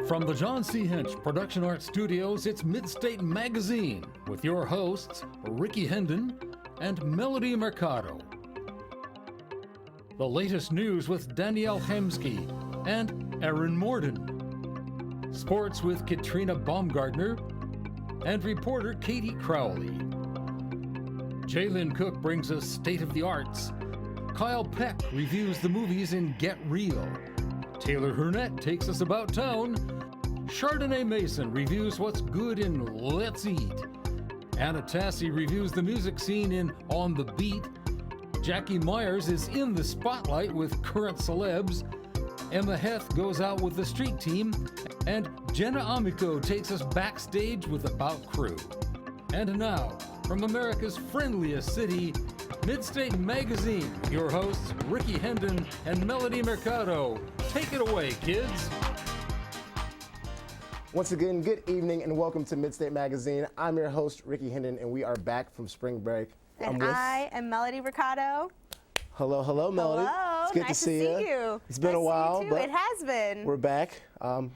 From the John C. Hinch Production Art Studios, it's Midstate Magazine with your hosts, Ricky Hendon and Melody Mercado. The latest news with Danielle Hemsky and Aaron Morden. Sports with Katrina Baumgartner and reporter Katie Crowley. Jalen Cook brings us State of the Arts. Kyle Peck reviews the movies in Get Real. Taylor Hurnett takes us about town. Chardonnay Mason reviews what's good in Let's Eat. Anna Tassi reviews the music scene in On the Beat. Jackie Myers is in the spotlight with current celebs. Emma Heth goes out with the street team. And Jenna Amico takes us backstage with About Crew. And now, from America's friendliest city, Midstate Magazine, your hosts Ricky Hendon and Melody Mercado. Take it away, kids. Once again, good evening and welcome to Midstate Magazine. I'm your host, Ricky Hendon, and we are back from spring break. And I am Melody Mercado. Hello, Melody. Hello, it's good nice to see you. It's been a while, but it has been. We're back.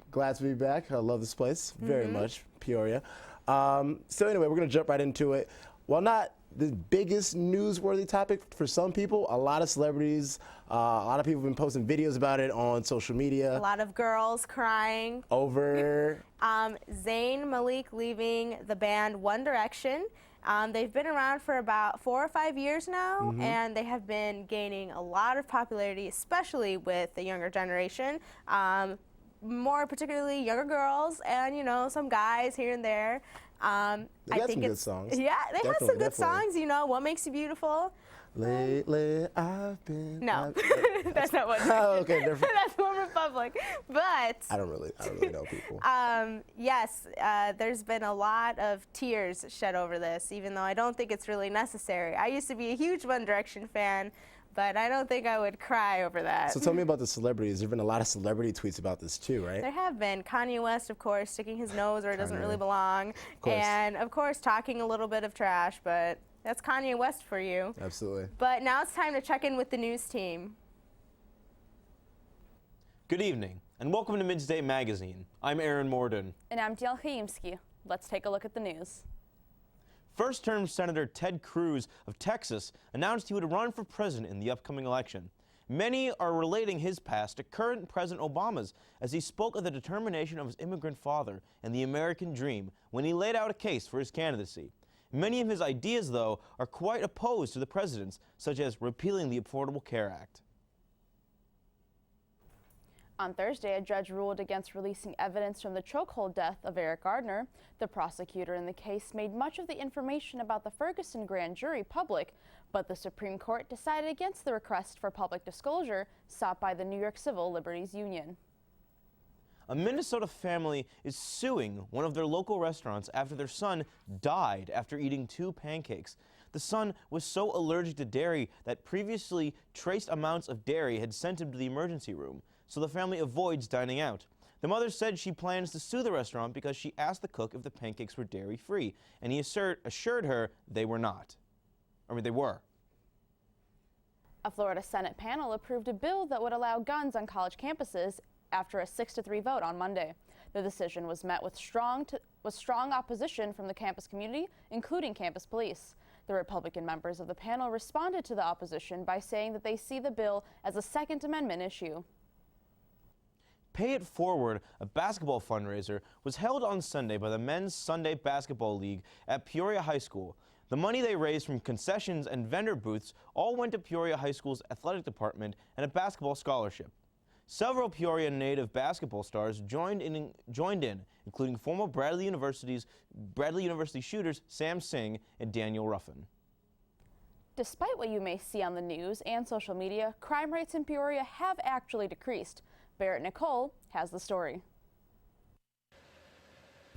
Glad to be back. I love this place very much, Peoria. So anyway, we're gonna jump right into it. While not the biggest newsworthy topic for some people, a lot of celebrities, a lot of people have been posting videos about it on social media. A lot of girls crying. Over Zayn Malik leaving the band One Direction. They've been around for about 4 or 5 years now, and they have been gaining a lot of popularity, especially with the younger generation. More particularly younger girls and, you know, some guys here and there. They got some good songs. Yeah, they have some good songs, you know, What Makes You Beautiful. Lately I've been... No, that's not what. Oh, okay, different. That's One Republic. But I don't really know people. Yes, there's been a lot of tears shed over this, even though I don't think it's really necessary. I used to be a huge One Direction fan, but I don't think I would cry over that. So tell me about the celebrities. There have been a lot of celebrity tweets about this too, right? There have been. Kanye West, of course, sticking his nose where it doesn't really belong. And, of course, talking a little bit of trash, but that's Kanye West for you. Absolutely. But now it's time to check in with the news team. Good evening, and welcome to Midstate Magazine. I'm Aaron Morden. And I'm Danielle Hemsky. Let's take a look at the news. First-term Senator Ted Cruz of Texas announced he would run for president in the upcoming election. Many are relating his past to current President Obama's as he spoke of the determination of his immigrant father and the American dream when he laid out a case for his candidacy. Many of his ideas, though, are quite opposed to the president's, such as repealing the Affordable Care Act. On Thursday, a judge ruled against releasing evidence from the chokehold death of Eric Gardner. The prosecutor in the case made much of the information about the Ferguson grand jury public, but the Supreme Court decided against the request for public disclosure sought by the New York Civil Liberties Union. A Minnesota family is suing one of their local restaurants after their son died after eating 2 pancakes. The son was so allergic to dairy that previously traced amounts of dairy had sent him to the emergency room, so the family avoids dining out. The mother said she plans to sue the restaurant because she asked the cook if the pancakes were dairy-free, and he assured her they were not. They were. A Florida Senate panel approved a bill that would allow guns on college campuses after a 6-3 vote on Monday. The decision was met with strong opposition from the campus community, including campus police. The Republican members of the panel responded to the opposition by saying that they see the bill as a Second Amendment issue. Pay It Forward, a basketball fundraiser, was held on Sunday by the Men's Sunday Basketball League at Peoria High School. The money they raised from concessions and vendor booths all went to Peoria High School's athletic department and a basketball scholarship. Several Peoria native basketball stars joined in, including former Bradley University shooters Sam Singh and Daniel Ruffin. Despite what you may see on the news and social media, crime rates in Peoria have actually decreased. Barrett Nicole has the story.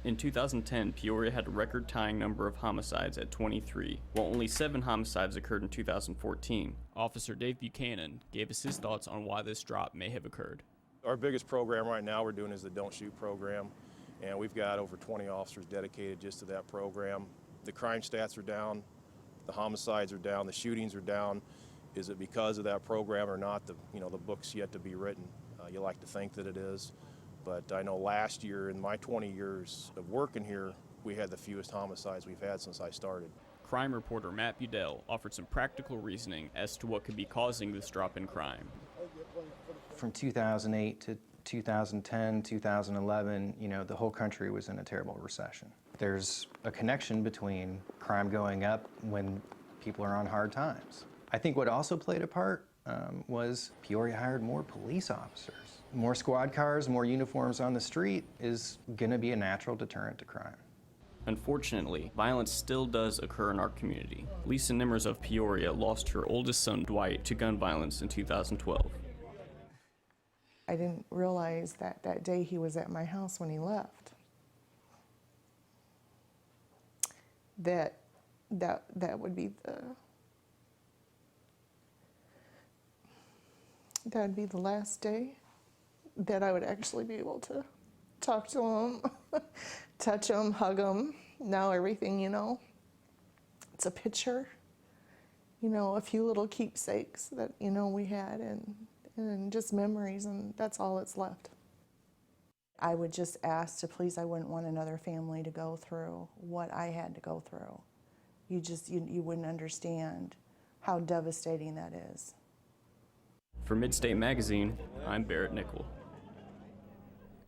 In 2010, Peoria had a record-tying number of homicides at 23, while only 7 homicides occurred in 2014. Officer Dave Buchanan gave us his thoughts on why this drop may have occurred. Our biggest program right now we're doing is the Don't Shoot program, and we've got over 20 officers dedicated just to that program. The crime stats are down, the homicides are down, the shootings are down. Is it because of that program or not? The book's yet to be written. You like to think that it is. But I know last year, in my 20 years of working here, we had the fewest homicides we've had since I started. Crime reporter Matt Budell offered some practical reasoning as to what could be causing this drop in crime. From 2008 to 2010, 2011, the whole country was in a terrible recession. There's a connection between crime going up when people are on hard times. I think what also played a part was Peoria hired more police officers. More squad cars, more uniforms on the street is going to be a natural deterrent to crime. Unfortunately, violence still does occur in our community. Lisa Nimmers of Peoria lost her oldest son, Dwight, to gun violence in 2012. I didn't realize that day he was at my house when he left. That would be the last day that I would actually be able to talk to him, touch him, hug him. Now everything, it's a picture, a few little keepsakes that, we had and just memories, and that's all that's left. I would just ask to please, I wouldn't want another family to go through what I had to go through. You wouldn't understand how devastating that is. For Midstate Magazine, I'm Barrett Nickel.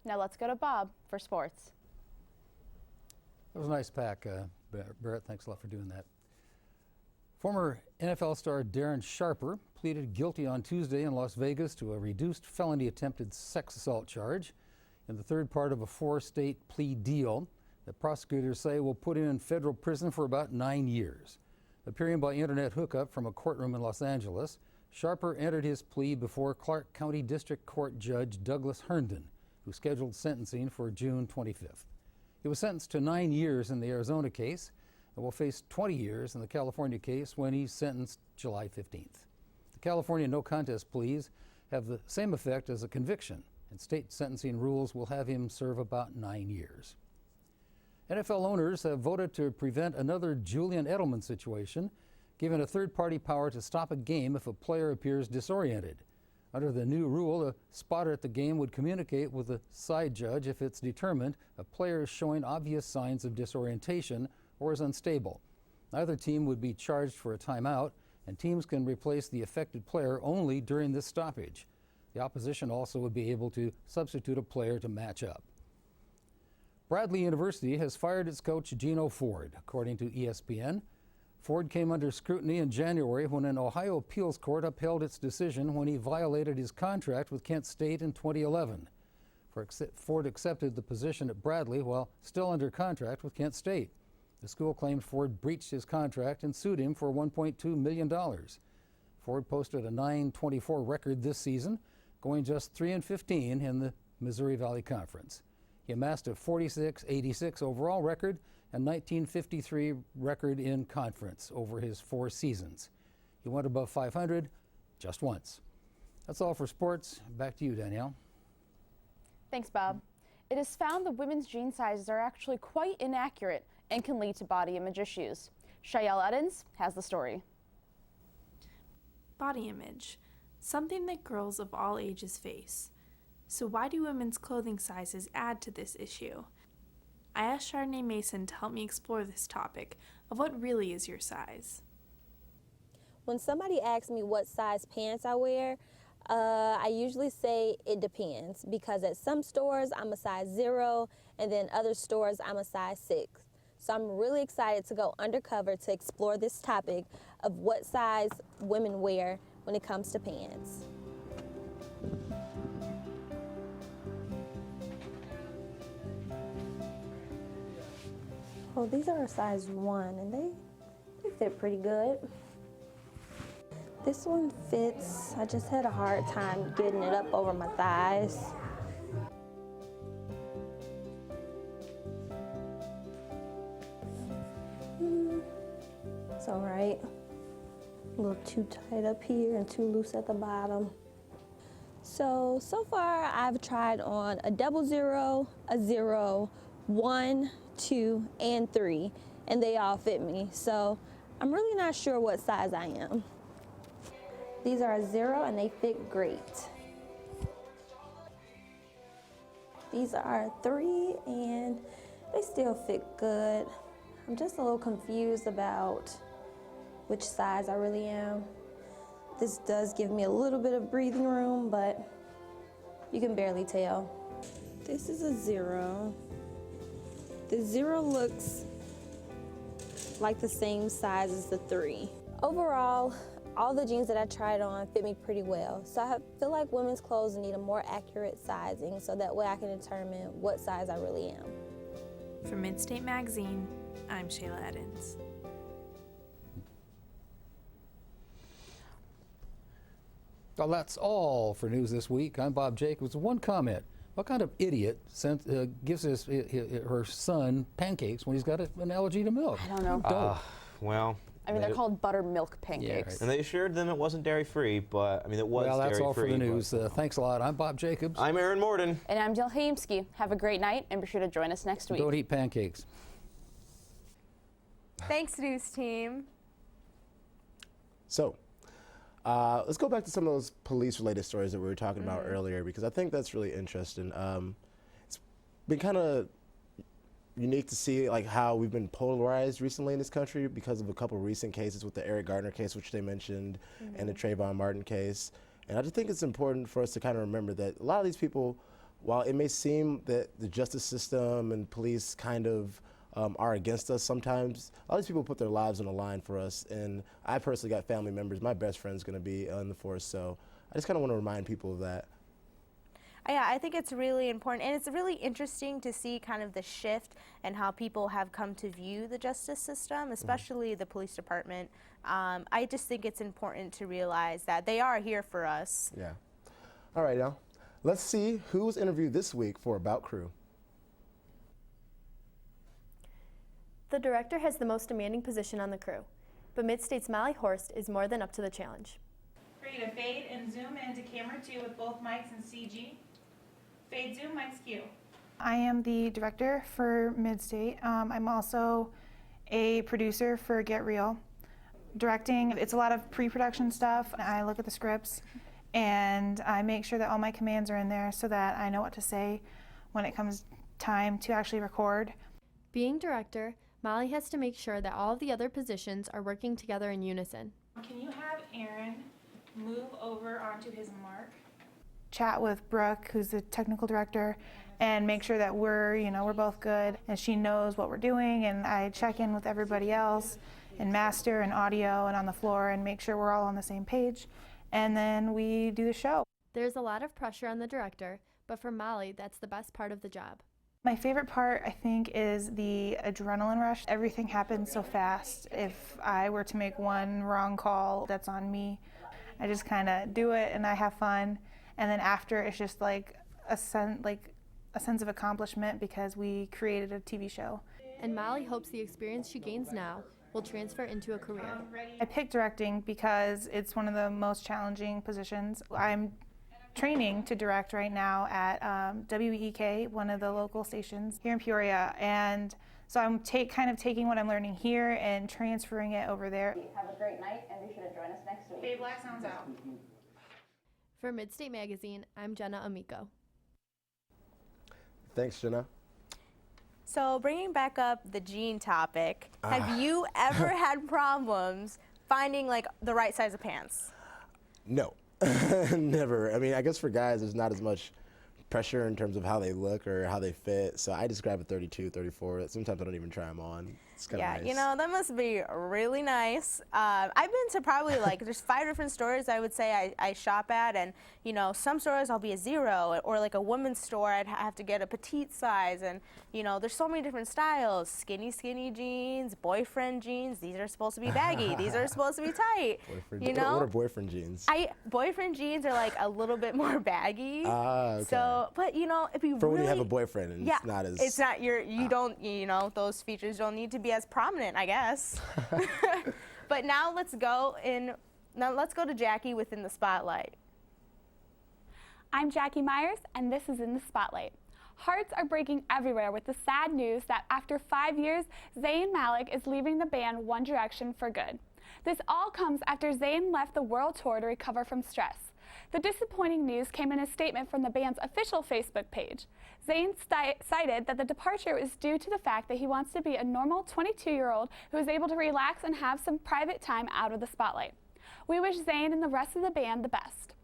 Now let's go to Bob for sports. That was a nice pack, Barrett. Thanks a lot for doing that. Former NFL star Darren Sharper pleaded guilty on Tuesday in Las Vegas to a reduced felony attempted sex assault charge in the third part of a 4-state plea deal that prosecutors say will put him in federal prison for about 9 years. Appearing by internet hookup from a courtroom in Los Angeles, Sharper entered his plea before Clark County District Court Judge Douglas Herndon, who scheduled sentencing for June 25th. He was sentenced to 9 years in the Arizona case and will face 20 years in the California case when he's sentenced July 15th. The California no contest pleas have the same effect as a conviction, and state sentencing rules will have him serve about 9 years. NFL owners have voted to prevent another Julian Edelman situation, giving a third-party power to stop a game if a player appears disoriented. Under the new rule, a spotter at the game would communicate with the side judge if it's determined a player is showing obvious signs of disorientation or is unstable. Neither team would be charged for a timeout, and teams can replace the affected player only during this stoppage. The opposition also would be able to substitute a player to match up. Bradley University has fired its coach Gino Ford, according to ESPN. Ford came under scrutiny in January when an Ohio appeals court upheld its decision when he violated his contract with Kent State in 2011. Ford accepted the position at Bradley while still under contract with Kent State. The school claimed Ford breached his contract and sued him for $1.2 million. Ford posted a 9-24 record this season, going just 3-15 in the Missouri Valley Conference. He amassed a 46-86 overall record and 1953 record in conference over his 4 seasons. He went above 500 just once. That's all for sports. Back to you, Danielle. Thanks, Bob. It is found that women's jean sizes are actually quite inaccurate and can lead to body image issues. Shayelle Eddins has the story. Body image, something that girls of all ages face. So why do women's clothing sizes add to this issue? I asked Chardonnay Mason to help me explore this topic of what really is your size. When somebody asks me what size pants I wear, I usually say it depends, because at some stores I'm a size 0 and then other stores I'm a size 6. So I'm really excited to go undercover to explore this topic of what size women wear when it comes to pants. Well, these are a size 1 and they fit pretty good. This one fits. I just had a hard time getting it up over my thighs. It's all right. A little too tight up here and too loose at the bottom. So far I've tried on a 00, a 0, 1, 2, and 3, and they all fit me. So I'm really not sure what size I am. These are a 0 and they fit great. These are 3 and they still fit good. I'm just a little confused about which size I really am. This does give me a little bit of breathing room, but you can barely tell. This is a 0. The 0 looks like the same size as the 3. Overall, all the jeans that I tried on fit me pretty well. So I feel like women's clothes need a more accurate sizing so that way I can determine what size I really am. For Midstate Magazine, I'm Shayla Eddins. Well, that's all for news this week. I'm Bob Jacobs. One comment. What kind of idiot gives her son pancakes when he's got an allergy to milk? I don't know. Well, I mean, they're called buttermilk pancakes. Yeah, right. and they assured them it wasn't dairy-free, but I mean, it was dairy-free. Well, that's all for the news. Thanks a lot. I'm Bob Jacobs. I'm Aaron Morden. And I'm Jill Hamsky. Have a great night, and be sure to join us next week. Don't eat pancakes. Thanks, news team. So, let's go back to some of those police-related stories that we were talking about earlier, because I think that's really interesting. It's been kind of unique to see like how we've been polarized recently in this country because of a couple recent cases with the Eric Garner case, which they mentioned, and the Trayvon Martin case. And I just think it's important for us to kind of remember that a lot of these people, while it may seem that the justice system and police kind of are against us sometimes, a lot of these people put their lives on the line for us. And I personally got family members. My best friend's going to be in the force, so I just kind of want to remind people of that. Yeah, I think it's really important, and it's really interesting to see kind of the shift and how people have come to view the justice system, especially the police department. I just think it's important to realize that they are here for us. Yeah. All right, now, let's see who was interviewed this week for About Crew. The director has the most demanding position on the crew, but Midstate's Molly Horst is more than up to the challenge. For you to fade and zoom into camera 2 with both mics and CG. Fade, zoom, mics, cue. I am the director for Midstate. I'm also a producer for Get Real. Directing, it's a lot of pre-production stuff. I look at the scripts and I make sure that all my commands are in there so that I know what to say when it comes time to actually record. Being director, Molly has to make sure that all of the other positions are working together in unison. Can you have Aaron move over onto his mark? Chat with Brooke, who's the technical director, and make sure that we're both good and she knows what we're doing, and I check in with everybody else in master and audio and on the floor and make sure we're all on the same page, and then we do the show. There's a lot of pressure on the director, but for Molly, that's the best part of the job. My favorite part, I think, is the adrenaline rush. Everything happens so fast. If I were to make one wrong call, that's on me. I just kind of do it and I have fun. And then after, it's just like a sense of accomplishment because we created a TV show. And Molly hopes the experience she gains now will transfer into a career. I picked directing because it's one of the most challenging positions. I'm training to direct right now at WEK, one of the local stations here in Peoria. And so I'm kind of taking what I'm learning here and transferring it over there. Have a great night, and be sure to join us next week. Fade black sounds out. For Midstate Magazine, I'm Jenna Amico. Thanks, Jenna. So bringing back up the jean topic, have you ever had problems finding like the right size of pants? No, never. I mean, I guess for guys, there's not as much pressure in terms of how they look or how they fit. So I just grab a 32, 34. Sometimes I don't even try them on. It's kind of nice. You know, that must be really nice. I've been to probably like there's 5 different stores I would say I shop at, and you know, some stores I'll be a 0, or like a women's store I'd have to get a petite size, and you know, there's so many different styles: skinny jeans, boyfriend jeans. These are supposed to be baggy. These are supposed to be tight. Boyfriend, you know, what are boyfriend jeans? Boyfriend jeans are like a little bit more baggy. Okay. So, but you know, if you for really, when you have a boyfriend and yeah, it's not as it's not you don't, you know, those features don't need to be as prominent, I guess. But now let's go to Jackie within the spotlight. I'm Jackie Myers, and this is In the Spotlight. Hearts are breaking everywhere with the sad news that after 5 years, Zayn Malik is leaving the band One Direction for good. This all comes after Zayn left the world tour to recover from stress. The disappointing news came in a statement from the band's official Facebook page. Zayn cited that the departure was due to the fact that he wants to be a normal 22-year-old who is able to relax and have some private time out of the spotlight. We wish Zayn and the rest of the band the best.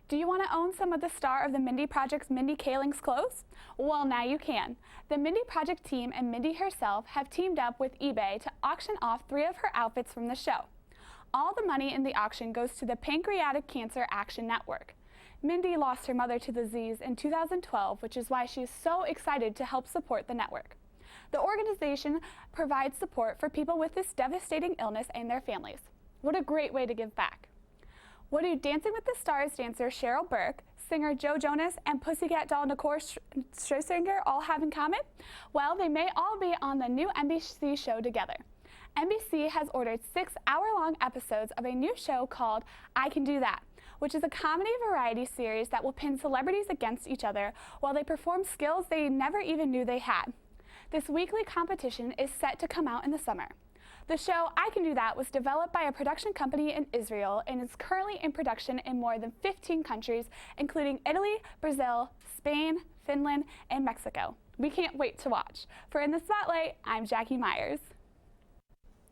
Do you want to own some of the star of the Mindy Project's Mindy Kaling's clothes? Well, now you can. The Mindy Project team and Mindy herself have teamed up with eBay to auction off 3 of her outfits from the show. All the money in the auction goes to the Pancreatic Cancer Action Network. Mindy lost her mother to the disease in 2012, which is why she is so excited to help support the network. The organization provides support for people with this devastating illness and their families. What a great way to give back. What do Dancing with the Stars dancer Cheryl Burke, singer Joe Jonas, and Pussycat doll Nicole Scherzinger all have in common? Well, they may all be on the new NBC show together. NBC has ordered 6 hour-long episodes of a new show called I Can Do That, which is a comedy variety series that will pin celebrities against each other while they perform skills they never even knew they had. This weekly competition is set to come out in the summer. The show I Can Do That was developed by a production company in Israel and is currently in production in more than 15 countries, including Italy, Brazil, Spain, Finland, and Mexico. We can't wait to watch. For In the Spotlight, I'm Jackie Myers.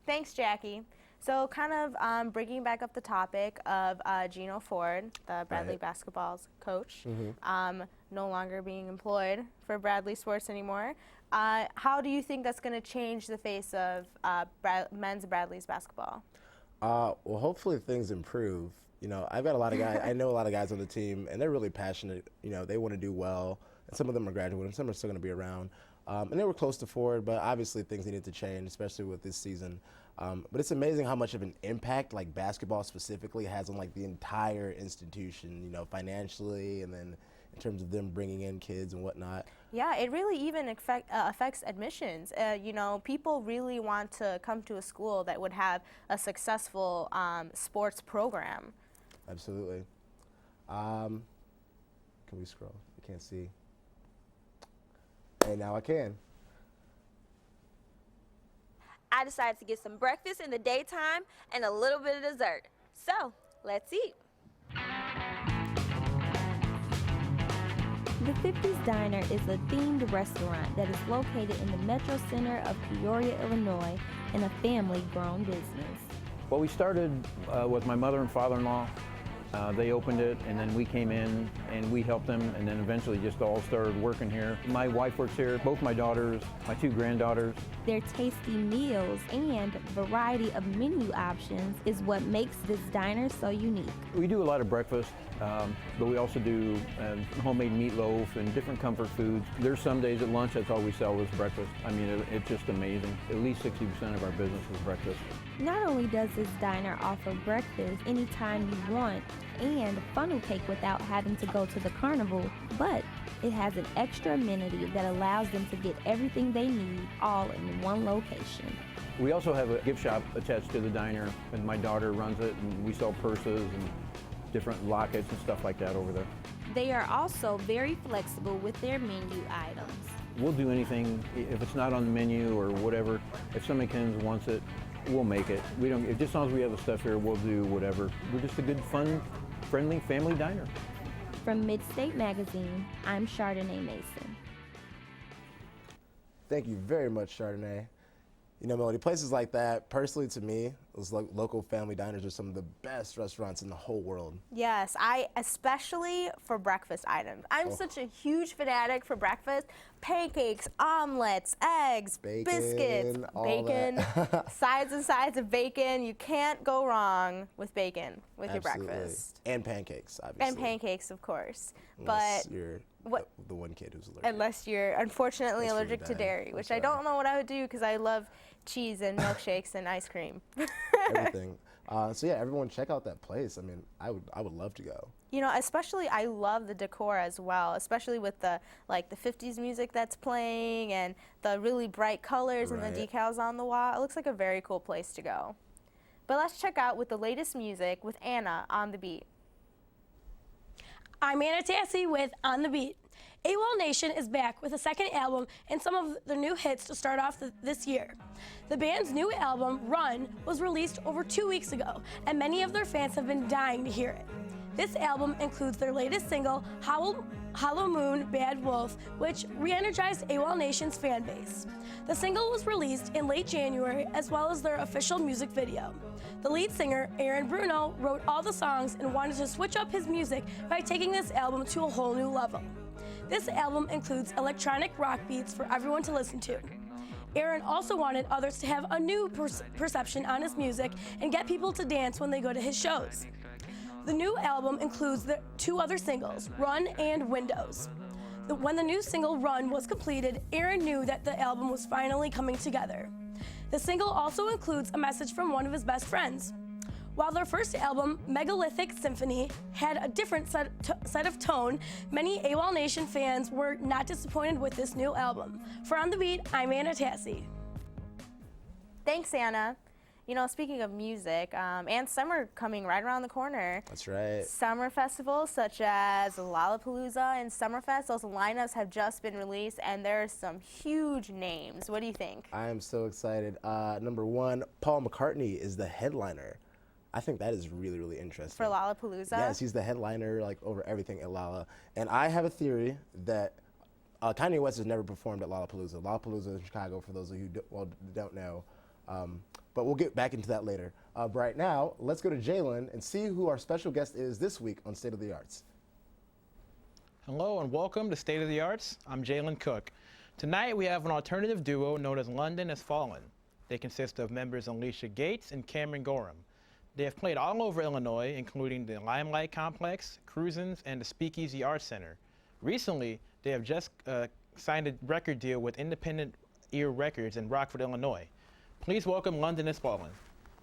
Thanks, Jackie. So kind of bringing back up the topic of Gino Ford, the Bradley basketball's coach, no longer being employed for Bradley Sports anymore. How do you think that's going to change the face of men's Bradley's basketball? Well, hopefully things improve. You know, I've got a lot of guys, I know a lot of guys on the team, and they're really passionate. You know, they want to do well. And some of them are graduating, some are still going to be around. And they were close to Ford, but obviously things needed to change, especially with this season. But it's amazing how much of an impact, like basketball specifically, has on like the entire institution, you know, financially, and then in terms of them bringing in kids and whatnot. Yeah, it really even affects admissions. You know, people really want to come to a school that would have a successful sports program. Absolutely. Can we scroll? I can't see. Hey, now I can. I decided to get some breakfast in the daytime and a little bit of dessert. So, let's eat. The 50s Diner is a themed restaurant that is located in the metro center of Peoria, Illinois, and a family-grown business. Well, we started with my mother and father-in-law. They opened it, and then we came in and we helped them, and then eventually just all started working here. My wife works here, both my daughters, my 2 granddaughters. Their tasty meals and variety of menu options is what makes this diner so unique. We do a lot of breakfast, but we also do homemade meatloaf and different comfort foods. There's some days at lunch, that's all we sell is breakfast. I mean, it's just amazing. At least 60% of our business is breakfast. Not only does this diner offer breakfast anytime you want and funnel cake without having to go to the carnival, but it has an extra amenity that allows them to get everything they need all in one location. We also have a gift shop attached to the diner, and my daughter runs it, and we sell purses and different lockets and stuff like that over there. They are also very flexible with their menu items. We'll do anything, if it's not on the menu or whatever, if somebody comes and wants it, we'll make it. We don't, just as long as we have the stuff here, we'll do whatever. We're just a good, fun, friendly family diner. From Midstate Magazine, I'm Chardonnay Mason. Thank you very much, Chardonnay. You know, Melody, places like that, personally to me, those local family diners are some of the best restaurants in the whole world. Yes, especially for breakfast items. I'm such a huge fanatic for breakfast. Pancakes, omelets, eggs, biscuits, bacon, sides and sides of bacon. You can't go wrong with bacon with your breakfast. And pancakes, obviously. And pancakes, of course. Unless you're the one kid who's allergic. Unless you're unfortunately allergic to dairy, which I don't know what I would do because I love cheese and milkshakes and ice cream. Everything. So yeah, everyone check out that place. I mean, I would love to go. You know, especially I love the decor as well, especially with the 50s music that's playing and the really bright colors and the decals on the wall. It looks like a very cool place to go. But let's check out with the latest music with Anna on the Beat. I'm Anna Tassi with On the Beat. AWOL Nation is back with a second album and some of their new hits to start off this year. The band's new album, Run, was released over 2 weeks ago, and many of their fans have been dying to hear it. This album includes their latest single, Hollow Moon, Bad Wolf, which re-energized AWOL Nation's fan base. The single was released in late January, as well as their official music video. The lead singer, Aaron Bruno, wrote all the songs and wanted to switch up his music by taking this album to a whole new level. This album includes electronic rock beats for everyone to listen to. Aaron also wanted others to have a new perception on his music and get people to dance when they go to his shows. The new album includes the 2 other singles, Run and Windows. When the new single, Run, was completed, Aaron knew that the album was finally coming together. The single also includes a message from one of his best friends. While their first album, Megalithic Symphony, had a different set of tone, many AWOL Nation fans were not disappointed with this new album. For On the Beat, I'm Anna Tassi. Thanks, Anna. You know, speaking of music, and summer coming right around the corner. That's right. Summer festivals such as Lollapalooza and Summerfest, those lineups have just been released, and there's some huge names. What do you think? I am so excited. Number 1, Paul McCartney is the headliner. I think that is really, really interesting. For Lollapalooza? Yes, he's the headliner, like, over everything at Lolla. And I have a theory that Kanye West has never performed at Lollapalooza. Lollapalooza in Chicago, for those of you who don't know. But we'll get back into that later. But right now, let's go to Jalen and see who our special guest is this week on State of the Arts. Hello and welcome to State of the Arts. I'm Jalen Cook. Tonight we have an alternative duo known as London Has Fallen. They consist of members Alicia Gates and Cameron Gorham. They have played all over Illinois, including the Limelight Complex, Cruisins, and the Speakeasy Arts Center. Recently, they have just signed a record deal with Independent Ear Records in Rockford, Illinois. Please welcome London Has Fallen.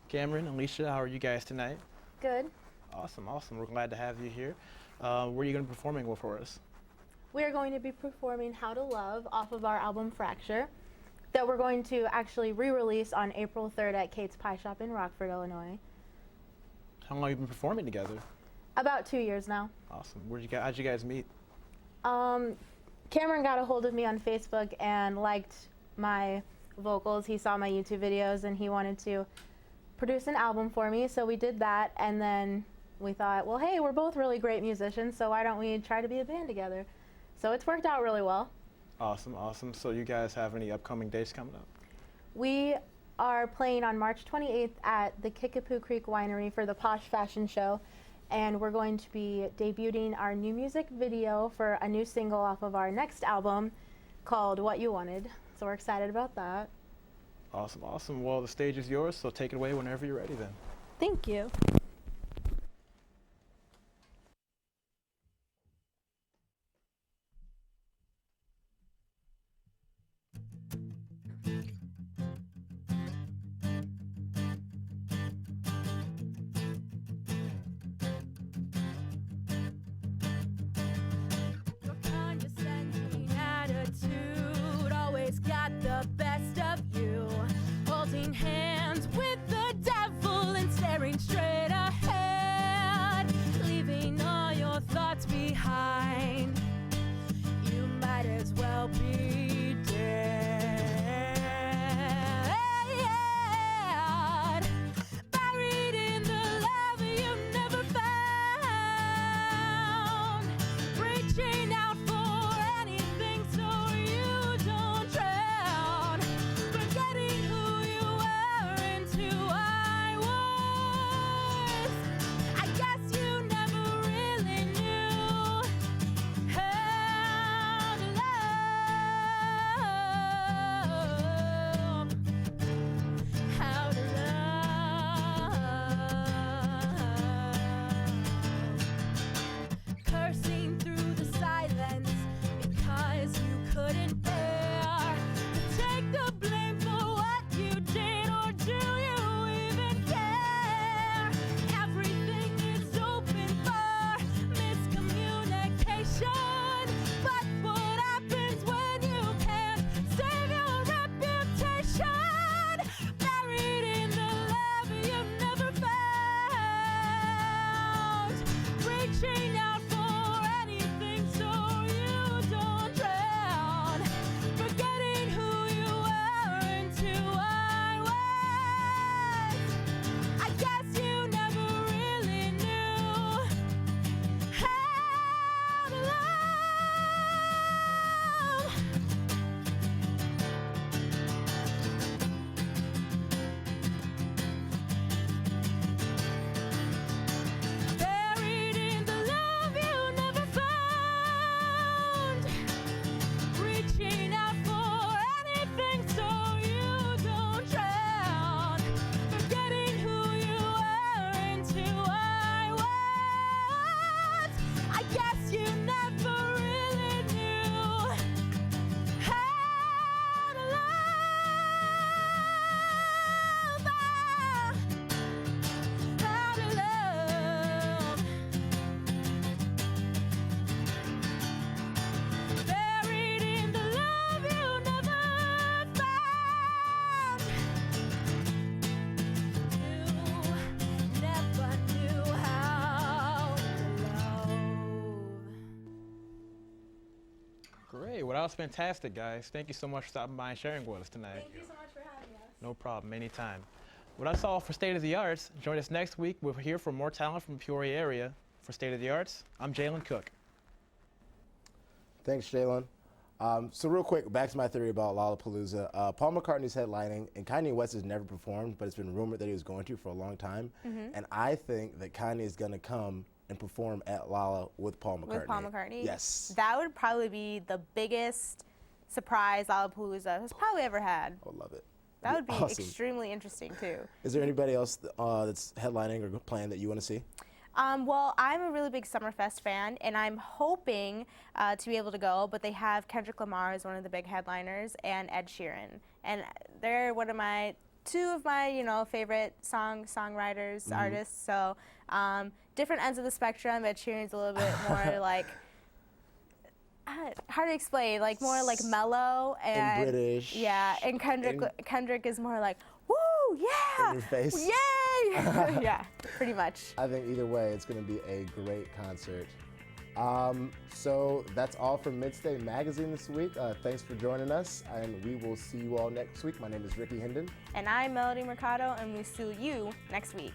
Cameron, Alicia, how are you guys tonight? Good. Awesome, awesome. We're glad to have you here. Where are you going to be performing for us? We are going to be performing How to Love off of our album Fracture that we're going to actually re-release on April 3rd at Kate's Pie Shop in Rockford, Illinois. How long have you been performing together? About 2 years now. Awesome. How'd you guys meet? Cameron got a hold of me on Facebook and liked my vocals. He saw my YouTube videos and he wanted to produce an album for me, so we did that, and then we thought, well, hey, we're both really great musicians, so why don't we try to be a band together? So it's worked out really well. Awesome, awesome. So you guys have any upcoming dates coming up? We are playing on March 28th at the Kickapoo Creek Winery for the Posh Fashion Show, and we're going to be debuting our new music video for a new single off of our next album called What You Wanted. So we're excited about that. Awesome, awesome. Well, the stage is yours, so take it away whenever you're ready then. Thank you. Your condescending attitude always got the best of you. Holding hands with the devil and staring straight up. Well, that was fantastic, guys. Thank you so much for stopping by and sharing with us tonight. Thank you so much for having us. No problem, anytime. Well, that's all for State of the Arts. Join us next week. We'll hear from more talent from the Peoria area. For State of the Arts, I'm Jalen Cook. Thanks, Jalen. So real quick, back to my theory about Lollapalooza. Paul McCartney's headlining, and Kanye West has never performed, but it's been rumored that he was going to for a long time. And I think that Kanye is going to come and perform at Lolla with Paul McCartney. With Paul McCartney? Yes. That would probably be the biggest surprise Lollapalooza has probably ever had. I would love it. That would be awesome. extremely interesting, too. Is there anybody else that's headlining or planned that you want to see? Well, I'm a really big Summerfest fan, and I'm hoping to be able to go, but they have Kendrick Lamar as one of the big headliners and Ed Sheeran. And they're two of my, favorite songwriters, artists. So different ends of the spectrum. Ed Sheeran's a little bit more like, hard to explain, like more like mellow and British. Yeah, and Kendrick is more like, woo, yeah, in your face. Yay! Yeah, pretty much. I think either way, it's going to be a great concert. So that's all from Midstate Magazine this week. Thanks for joining us, and we will see you all next week. My name is Ricky Hendon. And I'm Melody Mercado, and we'll see you next week.